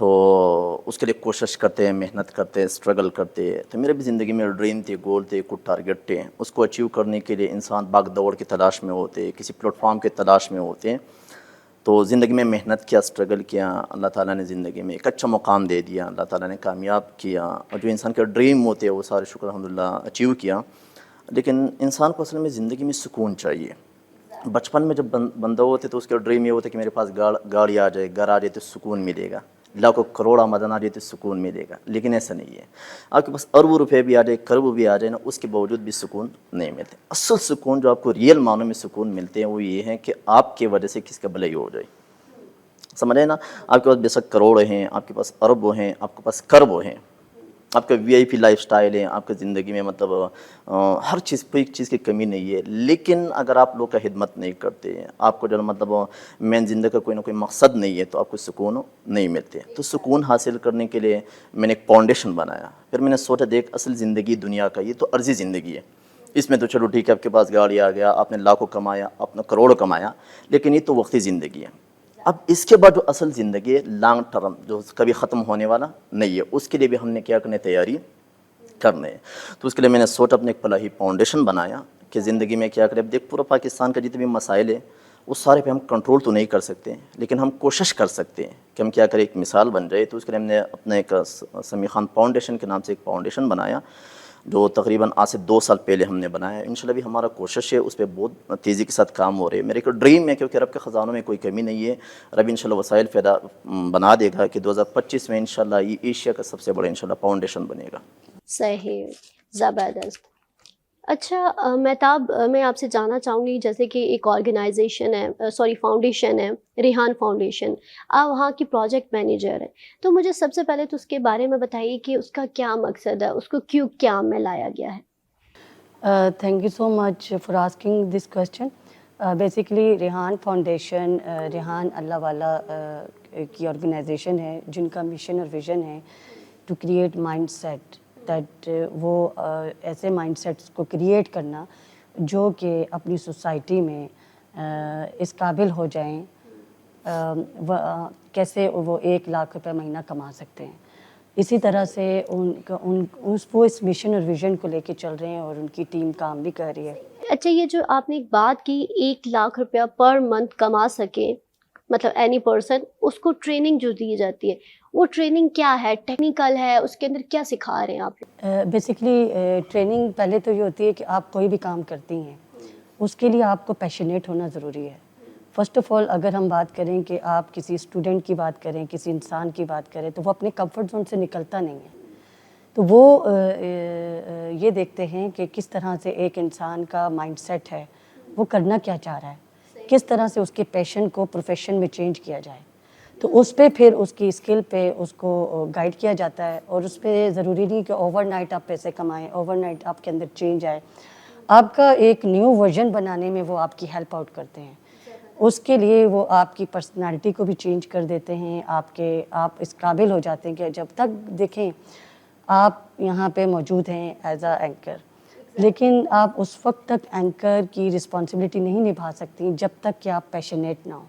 تو اس کے لیے کوشش کرتے ہیں, محنت کرتے ہیں, اسٹرگل کرتے ہیں. تو میرے بھی زندگی میں ڈریم تھے, گول تھے, کچھ ٹارگیٹ تھے. اس کو اچیو کرنے کے لیے انسان بھاگ دوڑ کی تلاش میں ہوتے ہیں, کسی پلیٹ فارم کی تلاش میں ہوتے ہیں. تو زندگی میں محنت کیا, اسٹرگل کیا, اللہ تعالیٰ نے زندگی میں ایک اچھا مقام دے دیا, اللہ تعالیٰ نے کامیاب کیا, اور جو انسان کے ڈریم ہوتے ہیں وہ سارے شکر الحمدللہ اچیو کیا. لیکن انسان کو اصل میں زندگی میں سکون چاہیے. بچپن میں جب بندہ ہوتے تو اس کا ڈریم یہ ہوتا ہے کہ میرے پاس گاڑی آ جائے, گھر آ جائے تو سکون ملے گا, لاکھوں کروڑ آمدن آ جائے تو سکون ملے گا. لیکن ایسا نہیں ہے. آپ کے پاس اربوں روپے بھی آ جائے, کروڑ بھی آ جائے نا, اس کے باوجود بھی سکون نہیں ملتے. اصل سکون جو آپ کو ریئل معنوں میں سکون ملتے ہیں وہ یہ ہے کہ آپ کے وجہ سے کس کا بھلائی ہو جائے. سمجھے نا, آپ کے پاس بے شک کروڑ ہیں, آپ کے پاس اربوں ہیں, آپ کے پاس کربوں ہیں, آپ کا وی آئی پی لائف سٹائل ہے, آپ کی زندگی میں مطلب ہر چیز, کوئی چیز کی کمی نہیں ہے. لیکن اگر آپ لوگ کا خدمت نہیں کرتے, آپ کو جو مطلب مین زندگی کا کوئی نہ کوئی مقصد نہیں ہے, تو آپ کو سکون نہیں ملتے. تو سکون حاصل کرنے کے لیے میں نے ایک فاؤنڈیشن بنایا. پھر میں نے سوچا دیکھ, اصل زندگی دنیا کا یہ تو عرضی زندگی ہے. اس میں تو چلو ٹھیک ہے, آپ کے پاس گاڑی آ گیا, آپ نے لاکھوں کمایا, آپ نے کروڑوں کمایا, لیکن یہ تو وقتی زندگی ہے. اب اس کے بعد جو اصل زندگی ہے, لانگ ٹرم, جو کبھی ختم ہونے والا نہیں ہے, اس کے لیے بھی ہم نے کیا کرنے, تیاری کرنے. تو اس کے لیے میں نے سوچا اپنے ایک فلاحی فاؤنڈیشن بنایا کہ زندگی میں کیا کریں. اب دیکھ, پورا پاکستان کا جتنے بھی مسائل ہیں اس سارے پہ ہم کنٹرول تو نہیں کر سکتے, لیکن ہم کوشش کر سکتے ہیں کہ ہم کیا کریں, ایک مثال بن جائے. تو اس کے لیے ہم نے اپنے ایک سمیع خان فاؤنڈیشن کے نام سے ایک فاؤنڈیشن بنایا, جو تقریباً آج سے 2 سال پہلے ہم نے بنایا. انشاءاللہ بھی ہمارا کوشش ہے, اس پہ بہت تیزی کے ساتھ کام ہو رہے ہیں. میرے کو ڈریم ہے کیونکہ رب کے خزانوں میں کوئی کمی نہیں ہے. رب انشاءاللہ وسائل پیدا بنا دے گا کہ 2025 میں انشاءاللہ یہ ایشیا کا سب سے بڑا انشاءاللہ فاؤنڈیشن بنے گا. صحیح, زبردست. اچھا مہتاب, میں آپ سے جاننا چاہوں گی, جیسے کہ ایک آرگنائزیشن ہے, فاؤنڈیشن ہے, ریحان فاؤنڈیشن, آپ وہاں کی پروجیکٹ مینیجر ہیں, تو مجھے سب سے پہلے تو اس کے بارے میں بتائیے کہ اس کا کیا مقصد ہے, اس کو کیوں قیام میں لایا گیا ہے. Thank you so much for asking this question. Basically Rehan foundation, Rehan Allahwala کی آرگنائزیشن ہے, جن کا مشن اور ویژن ہے to create mindset, that وہ ایسے مائنڈ سیٹس کو کریٹ کرنا جو کہ اپنی سوسائٹی میں اس قابل ہو جائیں کیسے وہ 1 لاکھ روپے مہینہ کما سکتے ہیں. اسی طرح سے وہ اس مشن اور ویژن کو لے کے چل رہے ہیں, اور ان کی ٹیم کام بھی کر رہی ہے. اچھا, یہ جو آپ نے ایک بات کی 1 لاکھ روپیہ پر منتھ کما سکے, مطلب اینی پرسن, اس کو ٹریننگ جو دی جاتی ہے, وہ ٹریننگ کیا ہے, ٹیکنیکل ہے, اس کے اندر کیا سکھا رہے ہیں آپ؟ بیسیکلی ٹریننگ پہلے تو یہ ہوتی ہے کہ آپ کوئی بھی کام کرتی ہیں, اس کے لیے آپ کو پیشنیٹ ہونا ضروری ہے. فرسٹ آف آل اگر ہم بات کریں کہ آپ کسی اسٹوڈنٹ کی بات کریں, کسی انسان کی بات کریں, تو وہ اپنے کمفرٹ زون سے نکلتا نہیں ہے. تو وہ یہ دیکھتے ہیں کہ کس طرح سے ایک انسان کا مائنڈ سیٹ ہے, وہ کرنا کیا چاہ رہا ہے, کس طرح سے اس کے پیشن کو پروفیشن میں چینج کیا جائے. تو اس پہ پھر اس کی اسکل پہ اس کو گائیڈ کیا جاتا ہے, اور اس پہ ضروری نہیں کہ اوور نائٹ آپ پیسے کمائیں, اوور نائٹ آپ کے اندر چینج آئے. آپ کا ایک نیو ورژن بنانے میں وہ آپ کی ہیلپ آؤٹ کرتے ہیں. اس کے لیے وہ آپ کی پرسنالٹی کو بھی چینج کر دیتے ہیں. آپ اس قابل ہو جاتے ہیں کہ جب تک دیکھیں آپ یہاں پہ موجود ہیں ایز اے اینکر, لیکن آپ اس وقت تک اینکر کی رسپانسبلٹی نہیں نبھا سکتی جب تک کہ آپ پیشنیٹ نہ ہوں.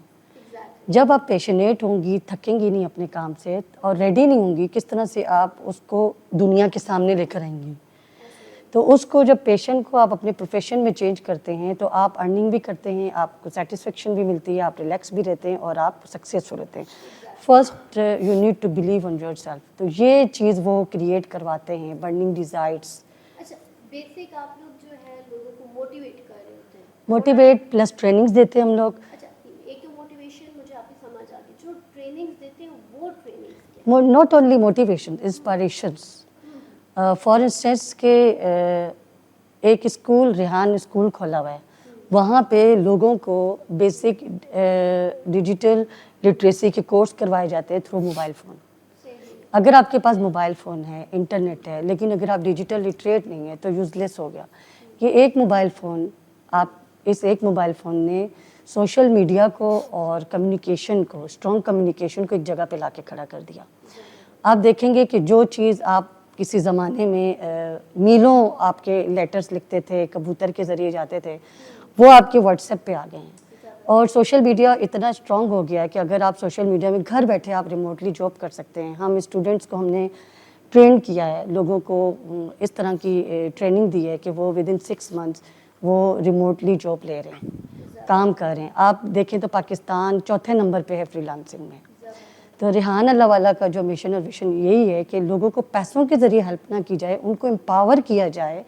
جب آپ پیشنیٹ ہوں گی, تھکیں گی نہیں اپنے کام سے, اور ریڈی نہیں ہوں گی, کس طرح سے آپ اس کو دنیا کے سامنے لے کر آئیں گی. تو اس کو جب پیشن کو آپ اپنے پروفیشن میں چینج کرتے ہیں, تو آپ ارننگ بھی کرتے ہیں, آپ کو سیٹسفیکشن بھی ملتی ہے, آپ ریلیکس بھی رہتے ہیں, اور آپ سکسیزفل ہوتے ہیں. First you need to believe on yourself. تو یہ چیز وہ کریٹ کرواتے ہیں, برننگ ڈیزائرس. اچھا, بیسک آپ لوگ جو ہے لوگوں کو موٹیویٹ کر رہے ہوتے ہیں. موٹیویٹ پلس ٹریننگز دیتے ہیں ہم لوگ. اچھا, ایک تو موٹیویشن مجھے آپ کی سمجھ آ گئی, جو ٹریننگز دیتے ہیں وہ trainings not only motivation, inspirations. For instance کہ ایک اسکول, ریحان اسکول کھولا ہوا ہے, وہاں پہ لوگوں کو بیسک ڈیجیٹل لٹریسی کے کورس کروائے جاتے ہیں تھرو موبائل فون. اگر آپ کے پاس موبائل فون ہے, انٹرنیٹ ہے, لیکن اگر آپ ڈیجیٹل لٹریٹ نہیں ہے تو یوز لیس ہو گیا. یہ ایک موبائل فون, اس ایک موبائل فون نے سوشل میڈیا کو اور کمیونیکیشن کو, اسٹرانگ کمیونیکیشن کو ایک جگہ پہ لا کے کھڑا کر دیا. آپ دیکھیں گے کہ جو چیز آپ کسی زمانے میں میلوں آپ کے لیٹرز لکھتے تھے, کبوتر کے ذریعے جاتے تھے, وہ آپ کے واٹس ایپ پہ آ گئے ہیں. اور سوشل میڈیا اتنا اسٹرانگ ہو گیا ہے کہ اگر آپ سوشل میڈیا میں گھر بیٹھے آپ ریموٹلی جاب کر سکتے ہیں. ہم اسٹوڈنٹس کو ہم نے ٹرین کیا ہے, لوگوں کو اس طرح کی ٹریننگ دی ہے کہ وہ ود ان 6 months وہ ریموٹلی جاب لے رہے ہیں, کام کر رہے ہیں. آپ دیکھیں تو پاکستان 4تھے نمبر پہ ہے فری لانسنگ میں. تو ریحان اللہ والا کا جو مشن اور ویژن یہی ہے کہ لوگوں کو پیسوں کے ذریعے ہیلپ نہ کی جائے, ان کو امپاور کیا جائے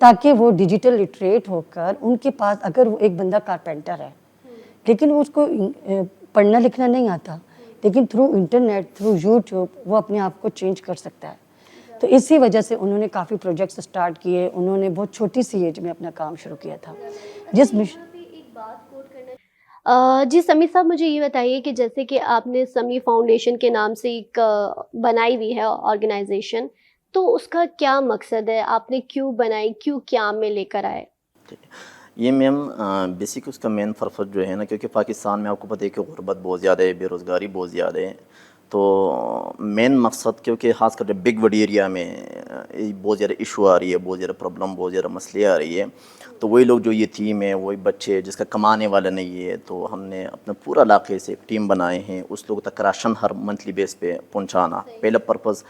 تاکہ وہ ڈیجیٹل لٹریٹ ہو کر ان کے پاس, اگر وہ ایک بندہ کارپینٹر ہے لیکن اس کو پڑھنا لکھنا نہیں آتا, لیکن تھرو انٹرنیٹ, تھرو یوٹیوب وہ اپنے آپ کو چینج کر سکتا ہے. تو اسی وجہ سے انہوں نے کافی پروجیکٹس اسٹارٹ کیے. انہوں نے بہت چھوٹی سی ایج میں اپنا کام شروع کیا تھا. جس جی سمیع صاحب, مجھے یہ بتائیے کہ جیسے کہ آپ نے سمیع فاؤنڈیشن کے نام سے ایک بنائی ہوئی ہے آرگنائزیشن, تو اس کا کیا مقصد ہے, آپ نے کیوں بنائی, کیوں قیام میں لے کر آئے؟ یہ میم بیسک اس کا مین پرپز جو ہے نا, کیونکہ پاکستان میں آپ کو پتہ ہے کہ غربت بہت زیادہ ہے, بے روزگاری بہت زیادہ ہے. تو مین مقصد, کیونکہ خاص کر بگ وڈ ایریا میں بہت زیادہ ایشو آ رہی ہے, بہت زیادہ پرابلم, بہت زیادہ مسئلے آ رہی ہے. تو وہی لوگ جو یتیم ہیں, وہی بچے جس کا کمانے والا نہیں ہے, تو ہم نے اپنے پورا علاقے سے ایک ٹیم بنائے ہیں اس لوگوں تک راشن ہر منتھلی بیس پہ پہنچانا, پہلا پرپز.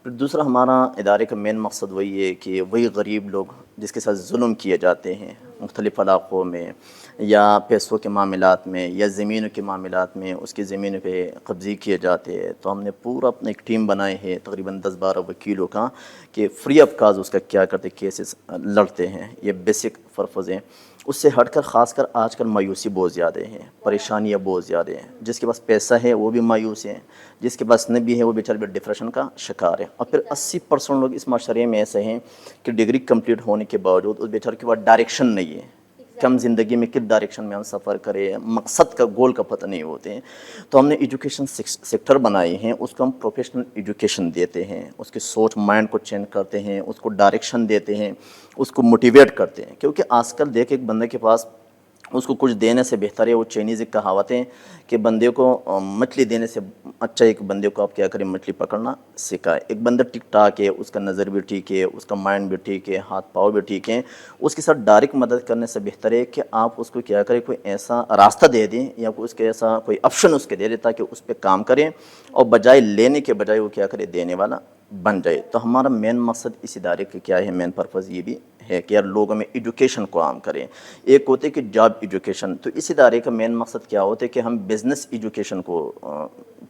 پھر دوسرا ہمارا ادارے کا مین مقصد وہی ہے کہ وہی غریب لوگ جس کے ساتھ ظلم کیے جاتے ہیں مختلف علاقوں میں, یا پیسوں کے معاملات میں, یا زمینوں کے معاملات میں, اس کی زمینوں پہ قبضے کیے جاتے ہیں. تو ہم نے پورا اپنا ایک ٹیم بنائے ہیں تقریباً 10-12 وکیلوں کا, کہ فری آف کاز اس کا کیا کرتے, کیسز لڑتے ہیں. یہ بیسک پرپز ہیں. اس سے ہٹ کر خاص کر آج کل مایوسی بہت زیادہ ہیں, پریشانیاں بہت زیادہ ہیں. جس کے پاس پیسہ ہے وہ بھی مایوس ہیں, جس کے پاس نہیں بھی ہے وہ بیچارے ڈپریشن کا شکار ہے. اور پھر 80% لوگ اس معاشرے میں ایسے ہیں کہ ڈگری کمپلیٹ ہونے کے باوجود اس بیچارے کے پاس ڈائریکشن نہیں ہے, کہ ہم زندگی میں کس ڈائریکشن میں ہم سفر کریں, مقصد کا, گول کا پتہ نہیں ہوتے ہیں. تو ہم نے ایجوکیشن سیکٹر بنائے ہیں, اس کو ہم پروفیشنل ایجوکیشن دیتے ہیں, اس کی سوچ مائنڈ کو چینج کرتے ہیں, اس کو ڈائریکشن دیتے ہیں, اس کو موٹیویٹ کرتے ہیں. کیونکہ آج کل دیکھ ایک بندے کے پاس اس کو کچھ دینے سے بہتر ہے, وہ چائنیز ایک کہاوت ہے کہ بندے کو مچھلی دینے سے اچھا ایک بندے کو آپ کیا کریں, مچھلی پکڑنا سکھائے. ایک بندہ ٹک ٹاک ہے, اس کا نظر بھی ٹھیک ہے, اس کا مائنڈ بھی ٹھیک ہے, ہاتھ پاؤں بھی ٹھیک ہیں, اس کے ساتھ ڈائریکٹ مدد کرنے سے بہتر ہے کہ آپ اس کو کیا کریں, کوئی ایسا راستہ دے دیں یا اس کے ایسا کوئی آپشن اس کے دے دیں تاکہ اس پہ کام کریں, اور بجائے لینے کے بجائے وہ کیا کرے, دینے والا بن جائے. تو ہمارا مین مقصد اس ادارے کا کیا ہے, مین پرپز یہ بھی ہے کہ یار لوگوں میں ایجوکیشن کو عام کریں. ایک ہوتے ہے کہ جاب ایجوکیشن, تو اس ادارے کا مین مقصد کیا ہوتا ہے کہ ہم بزنس ایجوکیشن کو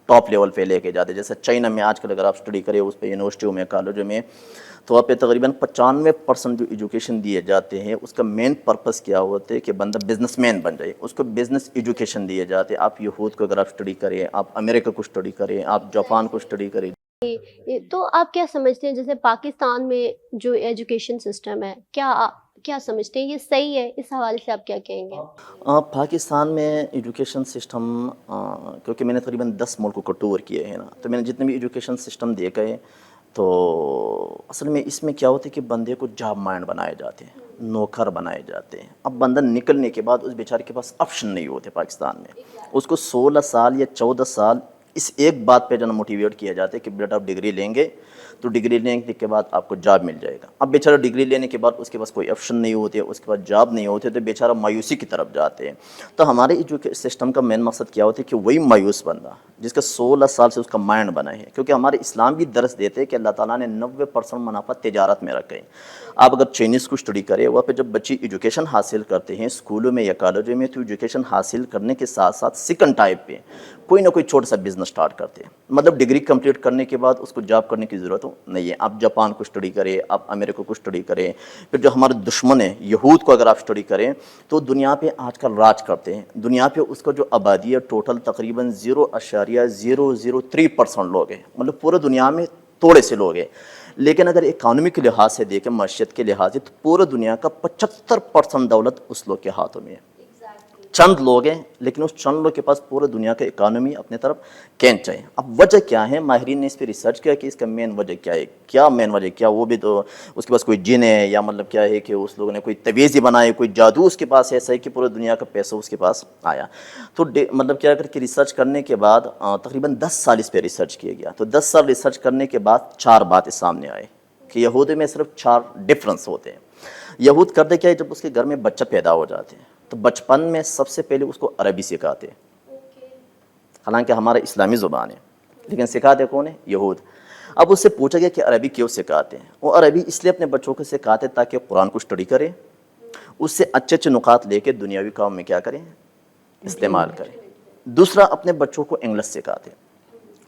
ٹاپ لیول پہ لے کے جاتے. جیسے چائنا میں آج کل اگر آپ اسٹڈی کریں اس پہ یونیورسٹیوں میں, کالجوں میں, تو وہاں پہ تقریباً 95% جو ایجوکیشن دیے جاتے ہیں اس کا مین پرپز کیا ہوتا ہے کہ بندہ بزنس مین بن جائے, اس کو بزنس ایجوکیشن دیے جاتے ہیں. آپ یہود کو اگر آپ اسٹڈی کریں, آپ امریکہ کو اسٹڈی کریں, آپ جاپان کو اسٹڈی کریں. تو آپ کیا سمجھتے ہیں, جیسے پاکستان میں جو ایجوکیشن سسٹم ہے, کیا سمجھتے ہیں یہ صحیح ہے؟ اس حوالے سے آپ کیا کہیں گے؟ پاکستان میں ایجوکیشن سسٹم, کیونکہ میں نے تقریباً 10 ملکوں کو ٹور کیے ہیں نا, تو میں نے جتنے بھی ایجوکیشن سسٹم دیکھے ہیں, تو اصل میں اس میں کیا ہوتا ہے کہ بندے کو جاب مائنڈ بنائے جاتے ہیں, نوکر بنائے جاتے ہیں. اب بندہ نکلنے کے بعد اس بیچارے کے پاس آپشن نہیں ہوتے پاکستان میں. اس کو 16 سال یا 14 سال اس ایک بات پہ جو نا موٹیویٹ کیا جاتا ہے کہ بیٹا آپ ڈگری لیں گے تو ڈگری لینے کے بعد آپ کو جاب مل جائے گا. اب بیچارہ ڈگری لینے کے بعد اس کے پاس کوئی آپشن نہیں ہوتے, اس کے پاس جاب نہیں ہوتے, تو بیچارہ مایوسی کی طرف جاتے ہیں. تو ہمارے ایجوکیشن سسٹم کا مین مقصد کیا ہوتا ہے کہ وہی مایوس بندہ جس کا 16 سال سے اس کا مائنڈ بنا ہے, کیونکہ ہمارے اسلام بھی درس دیتے ہیں کہ اللہ تعالیٰ نے 90% منافع تجارت میں رکھے ہیں. آپ اگر چائنیز کو اسٹڈی کریں, وہاں پہ جب بچے ایجوکیشن حاصل کرتے ہیں اسکولوں میں یا کالجوں میں, تو ایجوکیشن حاصل کرنے کے ساتھ ساتھ سیکنڈ ٹائپ پہ کوئی نہ کوئی چھوٹا سا بزنس سٹارٹ کرتے ہیں. مطلب ڈگری کمپلیٹ کرنے کے بعد اس کو جاب کرنے کی ضرورت نہیں ہے. آپ جاپان کو اسٹڈی کریں, آپ امریکہ کو اسٹڈی کریں, پھر جو ہمارے دشمن ہیں یہود کو اگر آپ اسٹڈی کریں, تو دنیا پہ آج کل راج کرتے ہیں. دنیا پہ اس کا جو آبادی ہے ٹوٹل تقریباً 0.003% لوگ ہیں, مطلب پورے دنیا میں تھوڑے سے لوگ ہیں. لیکن اگر اکانومی کے لحاظ سے دیکھیں, معیشت کے لحاظ سے, تو پورے دنیا کا 75% دولت اس لوگ کے ہاتھوں میں ہے. چند لوگ ہیں, لیکن اس چند لوگ کے پاس پورے دنیا کا اکانومی اپنے طرف کھینچ ہے. اب وجہ کیا ہے, ماہرین نے اس پہ ریسرچ کیا کہ اس کا مین وجہ کیا ہے. کیا مین وجہ کیا, وہ بھی تو اس کے پاس کوئی جن ہے, یا مطلب کیا ہے کہ اس لوگوں نے کوئی تویز ہی بنائے, کوئی جادو اس کے پاس ایسا ہے کہ پورے دنیا کا پیسہ اس کے پاس آیا. تو مطلب کیا کر کے ریسرچ کرنے کے بعد تقریباً 10 سال اس پہ ریسرچ کیا گیا. تو 10 سال ریسرچ کرنے کے بعد 4 باتیں سامنے آئے کہ یہود میں صرف 4 ڈفرنس ہوتے ہیں. یہود کرتے کیا ہے, جب اس کے گھر میں بچہ پیدا ہو جاتے ہیں تو بچپن میں سب سے پہلے اس کو عربی سکھاتے، حالانکہ ہمارا اسلامی زبان ہے، لیکن سکھاتے کون ہے؟ یہود۔ اب اس سے پوچھا گیا کہ عربی کیوں سکھاتے ہیں؟ وہ عربی اس لیے اپنے بچوں کو سکھاتے تاکہ قرآن کو اسٹڈی کرے، اس سے اچھے اچھے نکات لے کے دنیاوی کام میں کیا کریں؟ استعمال کریں۔ دوسرا اپنے بچوں کو انگلش سکھاتے،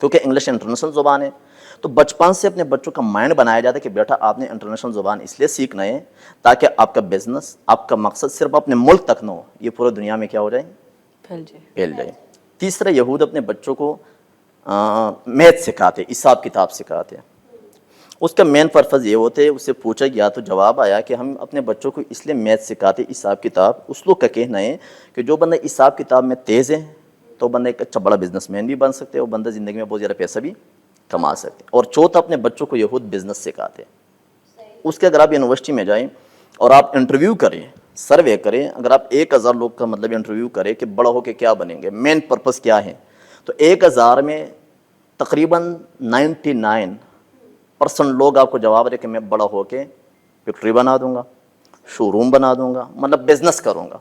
کیونکہ انگلش انٹرنیشنل زبان ہے، تو بچپن سے اپنے بچوں کا مائنڈ بنایا جاتا ہے کہ بیٹا آپ نے انٹرنیشنل زبان اس لیے سیکھنا ہے تاکہ آپ کا بزنس، آپ کا مقصد صرف اپنے ملک تک نہ ہو، یہ پورے دنیا میں کیا ہو جائے؟ پھیل جائے۔ تیسرا، یہود اپنے بچوں کو میتھ سکھاتے، حساب کتاب سکھاتے۔ اس کا مین پرپز یہ ہوتے، اس سے پوچھا گیا تو جواب آیا کہ ہم اپنے بچوں کو اس لیے میتھ سکھاتے، حساب کتاب۔ اس لوگ کا کہنا ہے کہ جو بندہ حساب کتاب میں تیز ہے تو بندہ ایک اچھا بڑا بزنس مین بھی بن سکتے، اور بندہ زندگی میں بہت زیادہ پیسہ بھی کما سکتے۔ اور چوتھا، اپنے بچوں کو یہود بزنس سکھاتے۔ اس کے اگر آپ یونیورسٹی میں جائیں اور آپ انٹرویو کریں، سروے کریں، اگر آپ 1000 لوگ کا مطلب انٹرویو کریں کہ بڑا ہو کے کیا بنیں گے، مین پرپس کیا ہے، تو 1000 میں تقریباً 99% لوگ آپ کو جواب دے کہ میں بڑا ہو کے فیکٹری بنا دوں گا، شو روم بنا دوں گا، مطلب بزنس کروں گا۔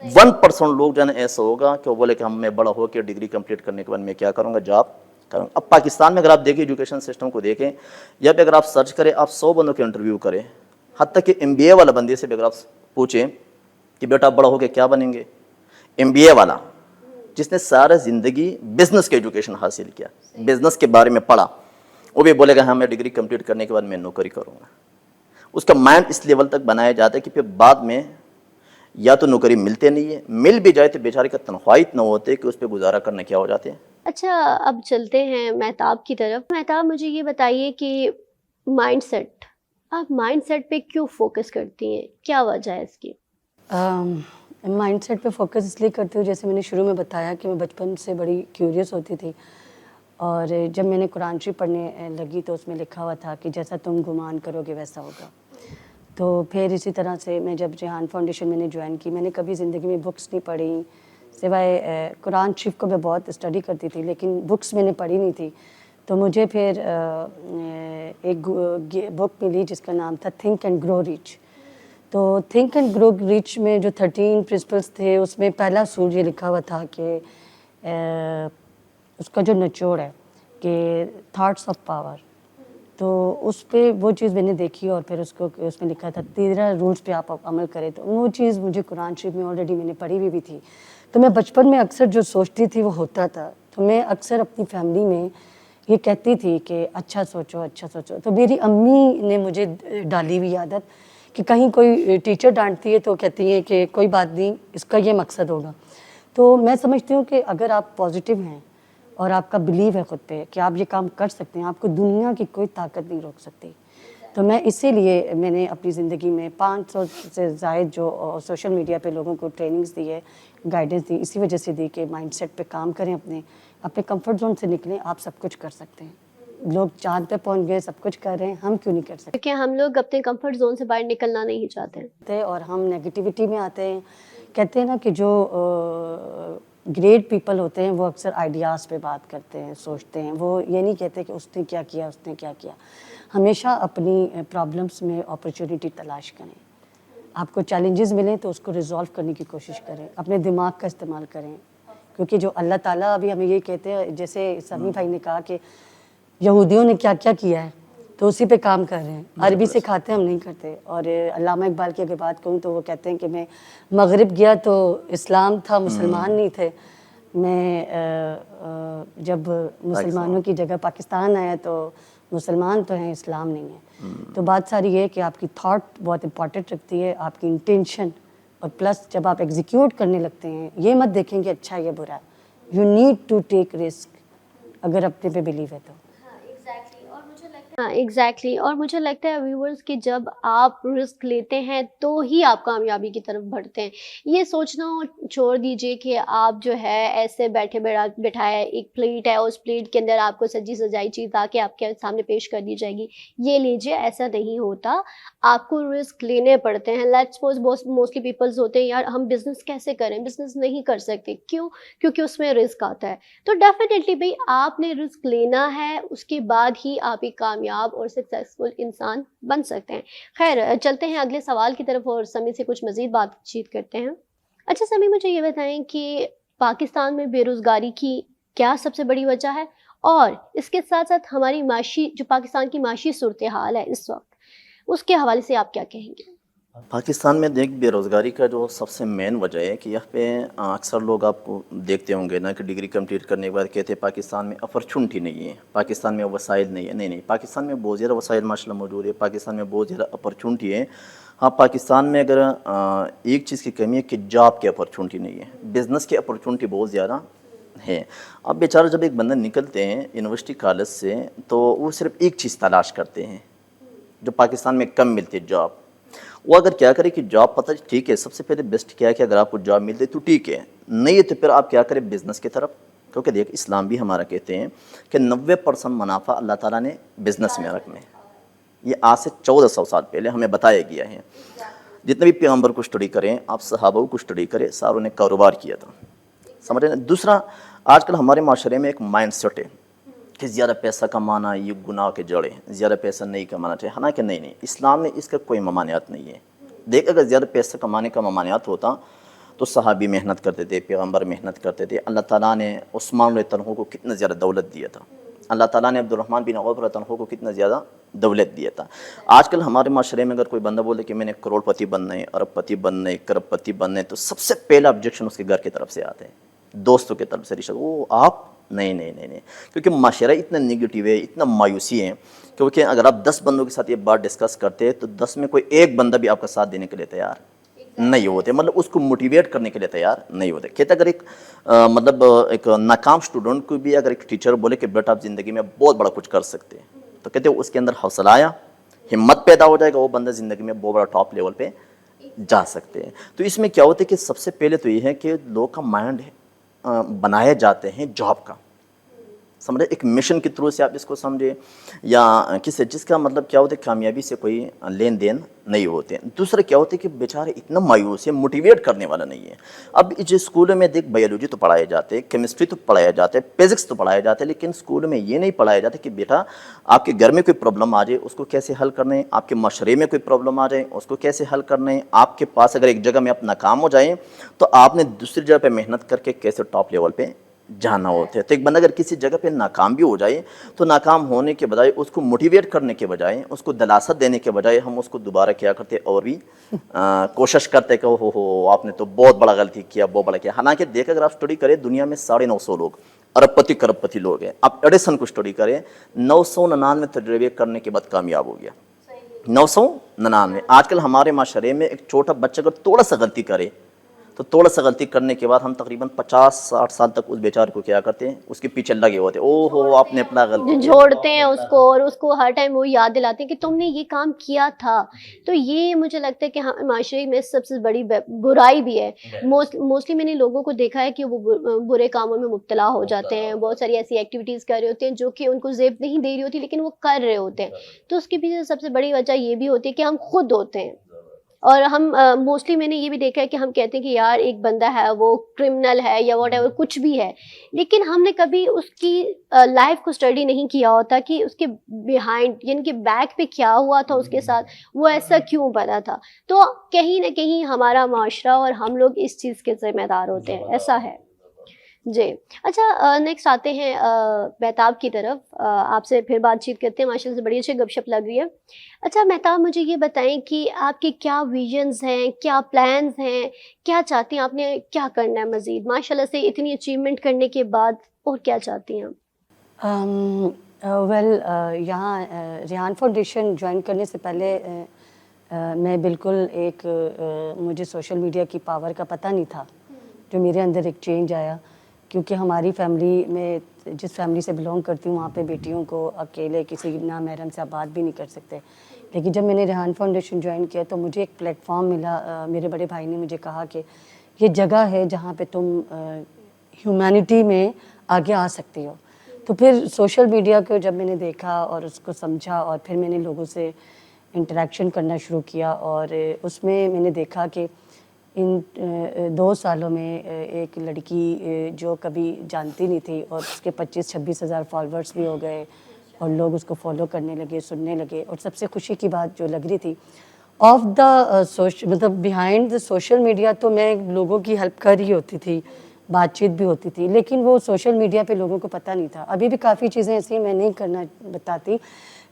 1% لوگ جو ہے ایسا ہوگا کہ وہ بولے کہ میں بڑا ہو کے ڈگری کمپلیٹ کرنے کے بعد میں کیا کروں گا؟ جاب کروں گا۔ اب پاکستان میں اگر آپ دیکھیں ایجوکیشن سسٹم کو دیکھیں، یا پہ اگر آپ سرچ کریں، آپ 100 بندوں کے انٹرویو کریں، حتیٰ کہ MBA والا بندے سے بھی اگر آپ پوچھیں کہ بیٹا آپ بڑا ہو کے کیا بنیں گے، MBA والا جس نے سارا زندگی بزنس کے ایجوکیشن حاصل کیا، بزنس کے بارے میں پڑھا، وہ بھی بولے گا ہاں میں ڈگری کمپلیٹ کرنے کے بعد میں نوکری کروں گا۔ اس کا مائنڈ اس لیول تک بنایا جاتا ہے کہ پھر بعد میں یا تو نوکری ملتے نہیں ہے، مل بھی جائے تو بیچارے کا تنخواہ اتنا ہوتے کہ اس پہ گزارا کرنا کیا ہو جاتے ہیں۔ اچھا، اب چلتے ہیں مہتاب کی طرف۔ مہتاب، مجھے یہ بتائیے کہ مائنڈ سیٹ، آپ مائنڈ سیٹ پہ کیوں فوکس کرتی ہیں؟ کیا وجہ ہے اس کی؟ مائنڈ سیٹ پہ فوکس اس لیے کرتی ہوں، جیسے میں نے شروع میں بتایا کہ میں بچپن سے بڑی کیوریس ہوتی تھی، اور جب میں نے قرآن شریف پڑھنے لگی تو اس میں لکھا ہوا تھا کہ جیسا تم گمان کرو گے ویسا ہوگا۔ تو پھر اسی طرح سے میں جب جہان فاؤنڈیشن میں نے جوائن کی، میں نے کبھی زندگی میں بکس نہیں پڑھی، سوائے قرآن شریف کو میں بہت اسٹڈی کرتی تھی، لیکن بکس میں نے پڑھی نہیں تھی۔ تو مجھے پھر ایک بک ملی جس کا نام تھا تھنک اینڈ گرو ریچ۔ تو تھنک اینڈ گرو ریچ میں جو 13 پرنسپلس تھے، اس میں پہلا اصول یہ لکھا ہوا تھا کہ اس کا جو نچوڑ ہے کہ تھاٹس آف پاور، تو اس پہ وہ چیز میں نے دیکھی، اور پھر اس میں لکھا تھا 13 رولز پہ آپ عمل کریں، تو وہ چیز مجھے قرآن شریف میں آلریڈی میں نے پڑھی ہوئی بھی تھی۔ تو میں بچپن میں اکثر جو سوچتی تھی وہ ہوتا تھا، تو میں اکثر اپنی فیملی میں یہ کہتی تھی کہ اچھا سوچو اچھا سوچو۔ تو میری امی نے مجھے ڈالی ہوئی عادت کہ کہیں کوئی ٹیچر ڈانٹتی ہے تو کہتی ہے کہ کوئی بات نہیں، اس کا یہ مقصد ہوگا۔ تو میں سمجھتی ہوں کہ اگر آپ پازیٹیو ہیں اور آپ کا بلیو ہے خود پہ کہ آپ یہ کام کر سکتے ہیں، آپ کو دنیا کی کوئی طاقت نہیں روک سکتی۔ تو میں اسی لیے میں نے اپنی زندگی میں 500 سے زائد جو سوشل میڈیا پہ لوگوں کو ٹریننگز دی ہے، گائیڈنس دی، اسی وجہ سے دی کہ مائنڈ سیٹ پہ کام کریں، اپنے کمفرٹ زون سے نکلیں، آپ سب کچھ کر سکتے ہیں۔ لوگ چاند پہ پہنچ گئے، سب کچھ کر رہے ہیں، ہم کیوں نہیں کر سکتے؟ کیونکہ ہم لوگ اپنے کمفرٹ زون سے باہر نکلنا نہیں چاہتے، اور ہم نیگیٹیوٹی میں آتے ہیں۔ کہتے ہیں نا کہ جو گریٹ پیپل ہوتے ہیں وہ اکثر آئیڈیاز پہ بات کرتے ہیں، سوچتے ہیں، وہ یہ نہیں کہتے کہ اس نے کیا کیا، اس نے کیا کیا۔ ہمیشہ اپنی پرابلمس میں اپرچونیٹی تلاش کریں، آپ کو چیلنجز ملیں تو اس کو ریزالو کرنے کی کوشش کریں، اپنے دماغ کا استعمال کریں، کیونکہ جو اللہ تعالیٰ ابھی ہمیں یہ کہتے ہیں، جیسے سمی بھائی نے کہا کہ یہودیوں نے کیا کیا کیا ہے تو اسی پہ کام کر رہے ہیں، عربی سکھاتے ہم نہیں کرتے۔ اور علامہ اقبال کی اگر بات کروں تو وہ کہتے ہیں کہ میں مغرب گیا تو اسلام تھا، مسلمان نہیں تھے، میں جب مسلمانوں کی جگہ پاکستان آیا تو مسلمان تو ہیں، اسلام نہیں ہے۔ تو بات ساری یہ ہے کہ آپ کی تھاٹ بہت امپورٹنٹ رکھتی ہے، آپ کی انٹینشن، اور پلس جب آپ ایگزیکیوٹ کرنے لگتے ہیں یہ مت دیکھیں کہ اچھا یہ برا ہے، you need to take risk اگر اپنے پہ بلیو ہے تو۔ ہاں ایگزیکٹلی، اور مجھے لگتا ہے ویورز کہ جب آپ رسک لیتے ہیں تو ہی آپ کامیابی کی طرف بڑھتے ہیں۔ یہ سوچنا چھوڑ دیجئے کہ آپ جو ہے ایسے بیٹھے بٹھائے ایک پلیٹ ہے، اس پلیٹ کے اندر آپ کو سجی سجائی چیز آ کے آپ کے سامنے پیش کر دی جائے گی، یہ لیجئے، ایسا نہیں ہوتا۔ آپ کو رسک لینے پڑتے ہیں۔ لیٹس سپوز موسٹلی پیپلز ہوتے ہیں یار ہم بزنس کیسے کریں، بزنس نہیں کر سکتے، کیوں؟ کیونکہ اس میں رسک آتا ہے۔ تو ڈیفینیٹلی بھائی آپ نے رسک لینا ہے، اس کے بعد ہی آپ ایک کامیاب اور سکسیسفل انسان بن سکتے ہیں۔ خیر، چلتے ہیں اگلے سوال کی طرف اور سمی سے کچھ مزید بات چیت کرتے ہیں۔ اچھا سمی، مجھے یہ بتائیں کہ پاکستان میں بے روزگاری کی کیا سب سے بڑی وجہ ہے، اور اس کے ساتھ ساتھ ہماری معاشی جو پاکستان کی معاشی صورتحال ہے اس وقت، اس کے حوالے سے آپ کیا کہیں گے؟ پاکستان میں دیکھ بے روزگاری کا جو سب سے مین وجہ ہے کہ یہاں پہ اکثر لوگ آپ کو دیکھتے ہوں گے نا کہ ڈگری کمپلیٹ کرنے کے بعد کہتے ہیں پاکستان میں اپرچونٹی نہیں ہے، پاکستان میں وسائل نہیں ہے. نہیں، پاکستان میں بہت زیادہ وسائل ماشاء اللہ موجود ہے، پاکستان میں بہت زیادہ اپرچونٹی ہے. ہاں، پاکستان میں اگر ایک چیز کی کمی ہے کہ جاب کی اپرچونٹی نہیں ہے، بزنس کی اپرچونٹی بہت زیادہ ہے. اب بیچارہ جب ایک بندہ نکلتے ہیں یونیورسٹی کالج سے تو وہ صرف ایک چیز تلاش کرتے ہیں جو پاکستان میں کم ملتی ہے، جاب. وہ اگر کیا کرے کہ جاب پتہ ٹھیک ہے، سب سے پہلے بیسٹ کیا ہے کہ اگر آپ کو جاب ملتے تو ٹھیک ہے، نہیں ہے تو پھر آپ کیا کریں بزنس کی طرف. کیونکہ دیکھ اسلام بھی ہمارا کہتے ہیں کہ 90% منافع اللہ تعالیٰ نے بزنس میں رکھنا ہے. یہ آج سے 1400 سال پہلے ہمیں بتایا گیا ہے. جتنے بھی پیغمبر کو اسٹڈی کریں، آپ صحابہ کو اسٹڈی کریں، ساروں نے کاروبار کیا تھا. سمجھ رہے ہیں. دوسرا، آج کل ہمارے معاشرے میں ایک مائنڈ سیٹ ہے کہ زیادہ پیسہ کمانا یہ گناہ کے جڑ ہے، زیادہ پیسہ نہیں کمانا چاہیے. حالانکہ نہیں، اسلام میں اس کا کوئی ممانعت نہیں ہے. دیکھ، اگر زیادہ پیسہ کمانے کا ممانعت ہوتا تو صحابی محنت کرتے تھے، پیغمبر محنت کرتے تھے. اللہ تعالیٰ نے عثمان رضی اللہ عنہ کو کتنا زیادہ دولت دیا تھا، اللہ تعالیٰ نے عبدالرحمن بن عوف رضی اللہ عنہ کو کتنا زیادہ دولت دیا تھا. آج کل ہمارے معاشرے میں اگر کوئی بندہ بولے کہ میں نے کروڑ پتی بننا ہے، ارب پتی بننا ہے، کرب پتی بننا ہے، تو سب سے پہلا آبجیکشن اس کے گھر کی طرف سے آتے ہیں، دوستوں کی طرف سے، رشتہ. وہ آپ نہیں. کیونکہ معاشرہ اتنا نگیٹیو ہے، اتنا مایوسی ہے. کیونکہ اگر آپ 10 بندوں کے ساتھ یہ بات ڈسکس کرتے ہیں تو 10 میں کوئی ایک بندہ بھی آپ کا ساتھ دینے کے لیے تیار نہیں ہوتے، مطلب اس کو موٹیویٹ کرنے کے لیے تیار نہیں ہوتے. کہتے اگر ایک ناکام اسٹوڈنٹ کو بھی اگر ایک ٹیچر بولے کہ بیٹا آپ زندگی میں بہت بڑا کچھ کر سکتے ہیں، تو کہتے اس کے اندر حوصلہ آیا، ہمت پیدا ہو جائے گا، وہ بندہ زندگی میں بہت بڑا ٹاپ لیول پہ جا سکتے ہیں. تو اس میں کیا ہوتا ہے کہ سب سے پہلے تو یہ ہے کہ لوگ کا مائنڈ بنائے جاتے ہیں جاب کا. سمجھے، ایک مشن کے تھرو سے آپ اس کو سمجھے، یا کسی جس کا مطلب کیا ہوتا ہے کامیابی سے کوئی لین دین نہیں ہوتے. دوسرا کیا ہوتا ہے کہ بیچارے اتنا مایوس ہے، موٹیویٹ کرنے والا نہیں ہے. اب جو اسکولوں میں دیکھ بایولوجی تو پڑھائے جاتے ہیں، کیمسٹری تو پڑھایا جاتا ہے، فزکس تو پڑھایا جاتا ہے، لیکن اسکول میں یہ نہیں پڑھایا جاتا کہ بیٹا آپ کے گھر میں کوئی پرابلم آ جائے اس کو کیسے حل کرنا ہے، آپ کے معاشرے میں کوئی پرابلم آ جائے اس کو کیسے حل کرنا ہے. آپ کے پاس اگر ایک جگہ میں آپ ناکام ہو جائیں تو آپ نے دوسری جگہ پہ محنت کر کے کیسے ٹاپ لیول پہ جانا ہوتا ہے. تو ایک بندہ اگر کسی جگہ پہ ناکام بھی ہو جائے تو ناکام ہونے کے بجائے اس کو موٹیویٹ کرنے کے بجائے، اس کو دلاست دینے کے بجائے، ہم اس کو دوبارہ کیا کرتے اور بھی کوشش کرتے کہ ہو آپ نے تو بہت بڑا غلطی کیا، بہت بڑا کیا. حالانکہ دیکھ اگر آپ اسٹڈی کریں دنیا میں 950 لوگ ارب پتی کرب پتی لوگ ہیں. آپ ایڈیسن کو اسٹڈی کریں، 999 تجربے کرنے کے بعد کامیاب ہو گیا. 999. آج کل ہمارے معاشرے میں ایک چھوٹا بچہ اگر تھوڑا سا غلطی کرے تو تھوڑا سا غلطی کرنے کے بعد ہم تقریباً 50-60 سال تک اس بیچارے کو کیا کرتے ہیں، اس کے پیچھے لگے ہوتے ہیں. او ہو آپ نے اپنا غلطی کیا. جھوڑتے ہیں اس کو، اور اس کو ہر ٹائم وہ یاد دلاتے ہیں کہ تم نے یہ کام کیا تھا. تو یہ مجھے لگتا ہے کہ ہاں معاشرے میں سب سے بڑی برائی بھی ہے. موسٹلی میں نے لوگوں کو دیکھا ہے کہ وہ برے کاموں میں مبتلا ہو جاتے ہیں، بہت ساری ایسی ایکٹیویٹیز کر رہے ہوتے ہیں جو کہ ان کو زیب نہیں دے رہی ہوتی لیکن وہ کر رہے ہوتے ہیں. تو اس کے پیچھے سب سے بڑی وجہ یہ بھی ہوتی ہے کہ ہم خود ہوتے ہیں. اور ہم موسٹلی میں نے یہ بھی دیکھا ہے کہ ہم کہتے ہیں کہ یار ایک بندہ ہے وہ کرمنل ہے یا واٹ ایور کچھ بھی ہے، لیکن ہم نے کبھی اس کی لائف کو اسٹڈی نہیں کیا ہوتا کہ اس کے بیہائنڈ یعنی کہ بیک پہ کیا ہوا تھا اس کے ساتھ، وہ ایسا کیوں بنا تھا. تو کہیں نہ کہیں ہمارا معاشرہ اور ہم لوگ اس چیز کے ذمہ دار ہوتے ہیں، ایسا ہے. جی اچھا، نیکسٹ آتے ہیں مہتاب کی طرف. آپ سے پھر بات چیت کرتے ہیں، ماشاء اللہ سے بڑی اچھی گپ شپ لگ رہی ہے. اچھا مہتاب، مجھے یہ بتائیں کہ آپ کے کیا ویژنز ہیں، کیا پلانز ہیں، کیا چاہتی ہیں، آپ نے کیا کرنا ہے مزید ماشاء اللہ سے اتنی اچیومنٹ کرنے کے بعد، اور کیا چاہتی ہیں آپ؟ ویل یہاں ریحان فاؤنڈیشن جوائن کرنے سے پہلے میں بالکل مجھے سوشل میڈیا کی پاور کا پتہ نہیں تھا. جو میرے اندر ایک چینج آیا، کیونکہ ہماری فیملی میں جس فیملی سے بلونگ کرتی ہوں وہاں پہ بیٹیوں کو اکیلے کسی نامحرم سے آپ بات بھی نہیں کر سکتے. لیکن جب میں نے ریحان فاؤنڈیشن جوائن کیا تو مجھے ایک پلیٹ فارم ملا. میرے بڑے بھائی نے مجھے کہا کہ یہ جگہ ہے جہاں پہ تم ہیومینٹی میں آگے آ سکتی ہو. تو پھر سوشل میڈیا کو جب میں نے دیکھا اور اس کو سمجھا، اور پھر میں نے لوگوں سے انٹریکشن کرنا شروع کیا، اور اس میں نے دیکھا کہ ان 2 سالوں میں ایک لڑکی جو کبھی جانتی نہیں تھی اور اس کے 25-26 ہزار فالوورس بھی ہو گئے، اور لوگ اس کو فالو کرنے لگے، سننے لگے. اور سب سے خوشی کی بات جو لگ رہی تھی آف دا مطلب بیہائنڈ دا سوشل میڈیا تو میں لوگوں کی ہیلپ کر ہی ہوتی تھی, بات چیت بھی ہوتی تھی, لیکن وہ سوشل میڈیا پہ لوگوں کو پتہ نہیں تھا. ابھی بھی کافی چیزیں ایسی ہیں میں نہیں کرنا بتاتی,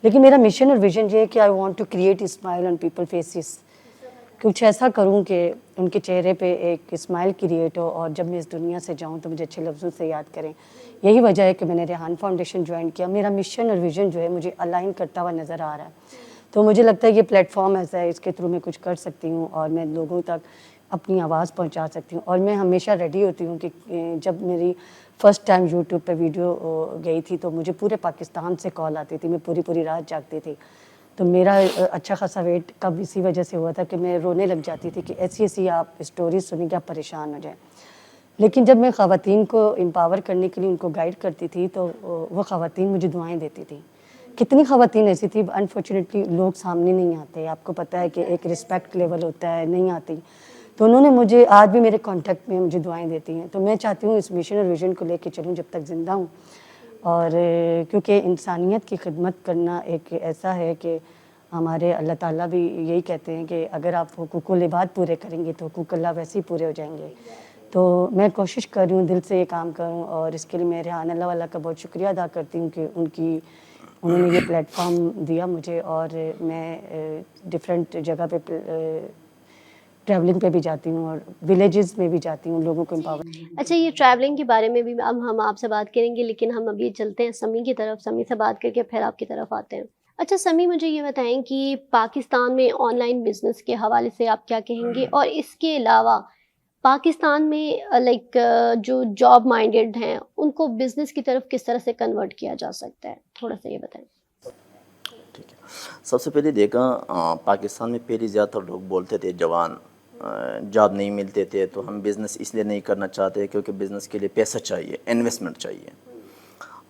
لیکن میرا مشن اور ویژن یہ ہے کہ I want to create smile on people faces. کچھ ایسا کروں کہ ان کے چہرے پہ ایک اسمائل کریٹ ہو, اور جب میں اس دنیا سے جاؤں تو مجھے اچھے لفظوں سے یاد کریں. یہی وجہ ہے کہ میں نے ریحان فاؤنڈیشن جوائن کیا. میرا مشن اور ویژن جو ہے مجھے الائن کرتا ہوا نظر آ رہا ہے, تو مجھے لگتا ہے یہ پلیٹ فارم ایسا ہے اس کے تھرو میں کچھ کر سکتی ہوں اور میں لوگوں تک اپنی آواز پہنچا سکتی ہوں. اور میں ہمیشہ ریڈی ہوتی ہوں کہ جب میری فرسٹ ٹائم یوٹیوب پہ ویڈیو گئی تھی تو مجھے پورے پاکستان سے کال آتی تھی, میں پوری پوری رات جاگتی تھی. تو میرا اچھا خاصا ویٹ کب اسی وجہ سے ہوا تھا کہ میں رونے لگ جاتی تھی کہ ایسی ایسی آپ اسٹوریز سنیں کہ آپ پریشان ہو جائیں. لیکن جب میں خواتین کو امپاور کرنے کے لیے ان کو گائیڈ کرتی تھی تو وہ خواتین مجھے دعائیں دیتی تھیں. کتنی خواتین ایسی تھی, انفارچونیٹلی لوگ سامنے نہیں آتے, آپ کو پتہ ہے کہ ایک رسپیکٹ لیول ہوتا ہے, نہیں آتی. تو انہوں نے مجھے آج بھی میرے کانٹیکٹ میں مجھے دعائیں دیتی ہیں. تو میں چاہتی ہوں اس مشن اور ویژن کو لے کے چلوں جب تک زندہ ہوں, اور کیونکہ انسانیت کی خدمت کرنا ایک ایسا ہے کہ ہمارے اللہ تعالیٰ بھی یہی کہتے ہیں کہ اگر آپ حقوق العباد پورے کریں گے تو حقوق اللہ ویسے ہی پورے ہو جائیں گے. تو میں کوشش کر رہی ہوں دل سے یہ کام کروں, اور اس کے لیے میں ریحان اللہ والا کا بہت شکریہ ادا کرتی ہوں کہ انہوں نے یہ پلیٹ فارم دیا مجھے. اور میں ڈفرینٹ جگہ پہ ٹریولنگ پہ بھی جاتی ہوں اور ولیجز میں بھی جاتی ہوں لوگوں کو امپاور. اچھا, یہ ٹریولنگ کے بارے میں بھی اب ہم آپ سے بات کریں گے, لیکن ہم ابھی چلتے ہیں سمی کی طرف. سمی سے بات کر کے پھر آپ کی طرف آتے ہیں. اچھا سمی, مجھے یہ بتائیں کہ پاکستان میں آن لائن بزنس کے حوالے سے آپ کیا کہیں گے, اور اس کے علاوہ پاکستان میں لائک جو جاب مائنڈیڈ ہیں ان کو بزنس کی طرف کس طرح سے کنورٹ کیا جا سکتا ہے, تھوڑا سا یہ بتائیں. ٹھیک ہے, سب سے پہلے دیکھا پاکستان میں پہلے زیادہ تر لوگ بولتے تھے جوان جاب نہیں ملتے تھے تو ہم بزنس اس لیے نہیں کرنا چاہتے کیونکہ بزنس کے لیے پیسہ چاہیے, انویسٹمنٹ چاہیے.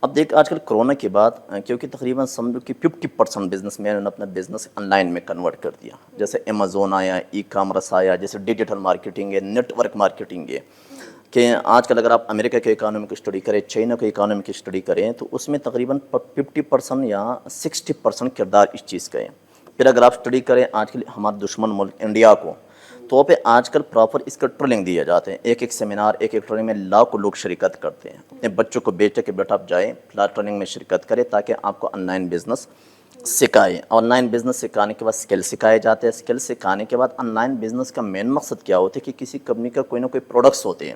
اب دیکھ آج کل کرونا کے بعد کیونکہ تقریباً سمجھو کہ 50% بزنس مین نے اپنا بزنس آن لائن میں کنورٹ کر دیا. جیسے امیزون آیا, ای کامرس آیا, جیسے ڈیجیٹل مارکیٹنگ ہے, نیٹ ورک مارکیٹنگ ہے. کہ آج کل اگر آپ امریکہ کے اکانومی کی اسٹڈی کریں, چائنا کے اکانومی کی اسٹڈی کریں, تو اس میں تقریباً 50% یا 60% کردار اس چیز کا ہے. پھر اگر آپ اسٹڈی کریں آج کل ہمارے دشمن ملک انڈیا کو, تو پہ آج کل پراپر اس کا ٹریننگ دیا جاتے ہیں. ایک سیمینار, ایک ٹریننگ میں لاکھوں لوگ شرکت کرتے ہیں. اپنے بچوں کو بیچے کہ بیٹا آپ جائیں فلاں ٹریننگ میں شرکت کریں تاکہ آپ کو آن لائن بزنس سکھائے. آن لائن بزنس سکھانے کے بعد اسکل سکھائے جاتے ہیں. اسکل سکھانے کے بعد آن لائن بزنس کا مین مقصد کیا ہوتا ہے کہ کسی کمپنی کا کوئی نہ کوئی پروڈکٹس ہوتے ہیں,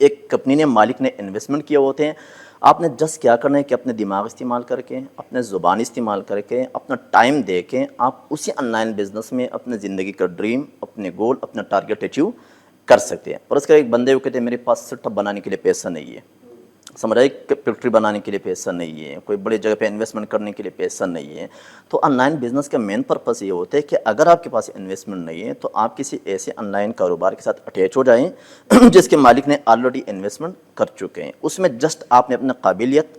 ایک کمپنی نے مالک نے انویسٹمنٹ کیا ہوتے ہیں. آپ نے جسٹ کیا کرنا ہے کہ اپنے دماغ استعمال کر کے, اپنے زبان استعمال کر کے, اپنا ٹائم دے کے آپ اسی آن لائن بزنس میں اپنے زندگی کا ڈریم, اپنے گول, اپنا ٹارگیٹ اچیو کر سکتے ہیں. اور اس کا ایک بندے کو کہتے ہیں میرے پاس سیٹ اپ بنانے کے لیے پیسہ نہیں ہے, سمجھ آئی, فیکٹری بنانے کے لیے پیسہ نہیں ہے, کوئی بڑی جگہ پہ انویسٹمنٹ کرنے کے لیے پیسہ نہیں ہے. تو آن لائن بزنس کا مین پرپس یہ ہوتا ہے کہ اگر آپ کے پاس انویسٹمنٹ نہیں ہے تو آپ کسی ایسے آن لائن کاروبار کے ساتھ اٹیچ ہو جائیں جس کے مالک نے آلریڈی انویسٹمنٹ کر چکے ہیں. اس میں جسٹ آپ نے اپنا قابلیت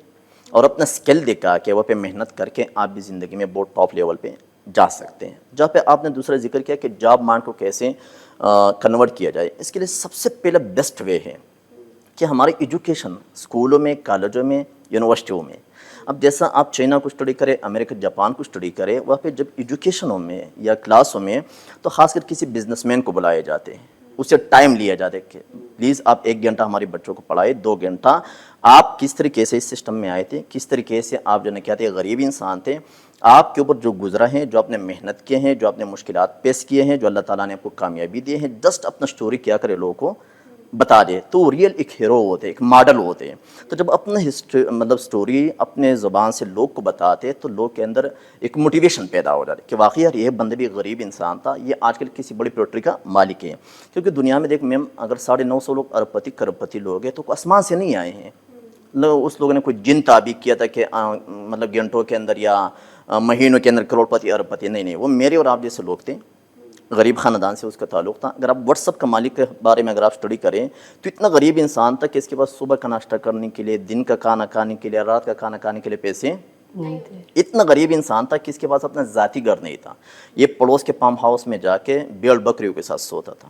اور اپنا اسکل دکھا کے وہ پہ محنت کر کے آپ بھی زندگی میں بہت ٹاپ لیول پہ جا سکتے ہیں. جہاں پہ آپ نے دوسرا ذکر کیا کہ جاب مارکیٹ کو کیسے کنورٹ کیا جائے, اس کے لیے سب سے پہلا بیسٹ وے ہے کہ ہماری ایجوکیشن اسکولوں میں, کالجوں میں, یونیورسٹیوں میں. اب جیسا آپ چائنا کو اسٹڈی کریں, امریکہ جاپان کو اسٹڈی کریں, وہاں پہ جب ایجوکیشنوں میں یا کلاسوں میں تو خاص کر کسی بزنس مین کو بلائے جاتے ہیں, اسے ٹائم لیا جاتا ہے کہ پلیز آپ 1 گھنٹہ ہمارے بچوں کو پڑھائے, 2 گھنٹہ. آپ کس طریقے سے اس سسٹم میں آئے تھے, کس طریقے سے آپ جو کہتے ہیں غریب انسان تھے, آپ کے اوپر جو گزرا ہیں, جو آپ نے محنت کیے ہیں, جو آپ نے مشکلات پیش کیے ہیں, جو اللہ تعالیٰ نے آپ کو کامیابی دیے ہیں, جسٹ اپنا اسٹوری کیا کرے لوگوں کو بتا دے, تو ریئل ایک ہیرو ہوتے ہیں, ایک ماڈل ہوتے ہیں. تو جب اپنا ہسٹری مطلب سٹوری اپنے زبان سے لوگ کو بتاتے تو لوگ کے اندر ایک موٹیویشن پیدا ہو جاتی کہ واقعی یار یہ بندے بھی غریب انسان تھا, یہ آج کل کسی بڑی فیکٹری کا مالک ہے. کیونکہ دنیا میں دیکھ میم اگر 950 لوگ ارب پتی کروڑ پتی لوگ ہیں تو آسمان سے نہیں آئے ہیں. اس لوگوں نے کوئی جن تعبیر کیا تھا کہ مطلب گھنٹوں کے اندر یا مہینوں کے اندر کروڑ پتی ارب پتی, نہیں, وہ میرے اور آپ جیسے لوگ تھے, غریب خاندان سے اس کا تعلق تھا. اگر آپ واٹس ایپ کا مالک کے بارے میں اگر آپ اسٹڈی کریں تو اتنا غریب انسان تھا کہ اس کے پاس صبح کا ناشتہ کرنے کے لیے, دن کا کھانا کھانے کے لیے, رات کا کھانا کھانے کے لیے پیسے نہیں تھے. اتنا غریب انسان تھا کہ اس کے پاس اپنا ذاتی گھر نہیں تھا. یہ پڑوس کے فارم ہاؤس میں جا کے بیل بکریوں کے ساتھ سوتا تھا.